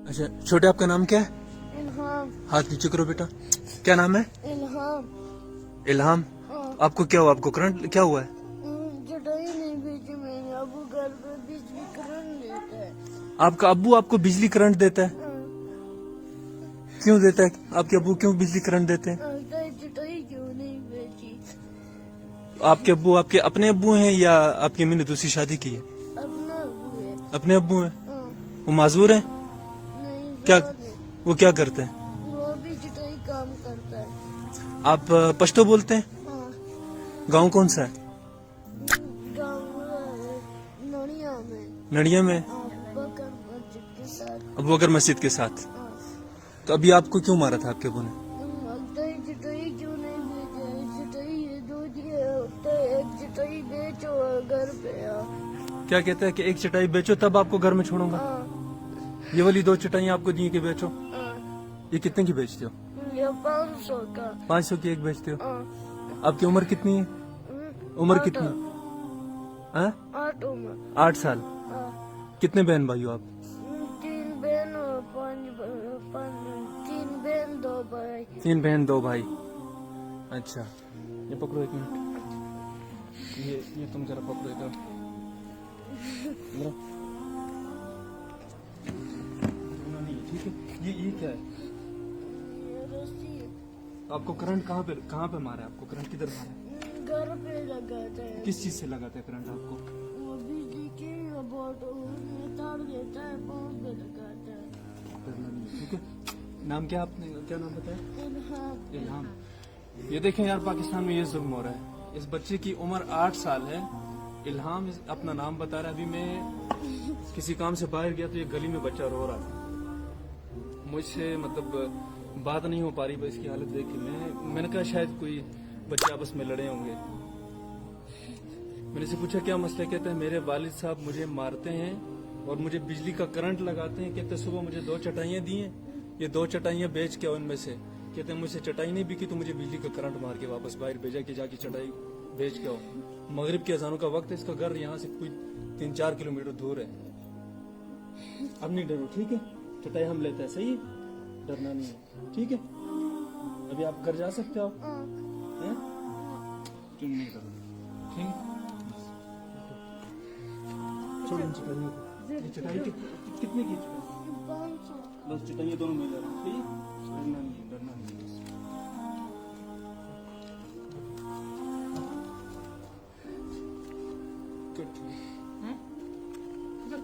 अच्छा छोटे, आपका नाम क्या है? इल्हाम। हाथ नीचे करो बेटा। क्या नाम है? इल्हाम। इल्हाम। आपको क्या हुआ? आपको करंट क्या हुआ है? चटाई नहीं भेजी मैंने, अबू घर पे बिजली करंट देता है। आपका अब्बू आपको बिजली करंट देता है? क्यों देता है? आपके अब्बू क्यों बिजली करंट देते हैं? चटाई क्यों नहीं भेजी? आपके अब्बू आपके अपने अब्बू हैं या आपकी अम्मी ने दूसरी शादी की है? अपना अबू है। अपने अब्बू हैं। हाँ, वो माजूर हैं? नहीं क्या? जान है। वो क्या करते हैं? वो भी चटाई काम करता है। आप पश्तो बोलते हैं? हाँ, गांव कौन सा है? गाँव नोनिया में। नड़िया में। बकर मस्जिद के साथ। अबू बकर मस्जिद के साथ। हाँ, तो अभी आपको क्यों मारा था आपके अबू ने? चटाई क्यों नहीं भेजे? चटाई ये दो दिए होते, एक चटाई बेचो और घर पे आओ। क्या कहता है कि एक चटाई बेचो तब आपको घर में छोड़ूंगा? हाँ, ये वाली 2 चटाइयाँ आपको दी कि बेचो। हाँ, ये कितने की बेचते हो? ये 500 का। 500 की एक बेचते हो। हाँ, आपकी उम्र कितनी है? उम्र कितनी? हाँ? 8 उम्र। 8 साल। हाँ, कितने बहन भाई हो आप? 3 बहन और 3 बहन 2 भाई। 3 बहन 2 भाई। अच्छा, ये पकड़ो 1 मिनट। ये तुम जरा पकड़ो इधर। ठीक है। ये क्या है? ये रस्सी आपको करंट कहाँ पे मारा है? आपको करंट किधर मारा है? घर पे लगाते हैं। किस चीज से लगाता है करंट आपको? वो बिजली के बोर्ड में तार देता है, पाँव पे लगाता है। करना नहीं, ठीक है। नाम क्या आपने क्या नाम बताया? इल्हाम। इल्हाम। ये देखें यार, पाकिस्तान में ये जुल्म हो रहा है। इस बच्चे की उम्र 8 साल है। इल्हाम अपना नाम बता रहा है। अभी मैं किसी काम से बाहर गया तो ये गली में बच्चा रो रहा था। मुझसे मतलब बात नहीं हो पा रही, बस इसकी हालत देख के मैंने कहा शायद कोई बच्चे आपस में लड़े होंगे। मैंने से पूछा क्या मसला है? कहता है मेरे वालिद साहब मुझे मारते हैं और मुझे बिजली का करंट लगाते हैं। कहते सुबह मुझे 2 चटाइयाँ दी हैं, ये 2 चटाइयाँ बेच के उनमें से कहते हैं मुझसे चटाई नहीं बिकी तो मुझे बिजली का करंट मार के वापस बाहर भेजा कि जाके चटाई बेच के आओ। मगरिब के अजानों का वक्त है। इसका घर यहाँ से कोई 3-4 किलोमीटर दूर है। अब नहीं डरो, ठीक है? चटाई हम लेते हैं, सही है? डरना नहीं है, ठीक है? अभी आप घर जा सकते हो। हैं? तुम नहीं करो, ठीक है? छोड़ो इन चटाइयों को। ये चटाई कितने की चटाई? 500। बस चटाइयाँ दोनों मिल रही, ठीक है? डरना नहीं है, डरना नहीं है बस। गुड। जो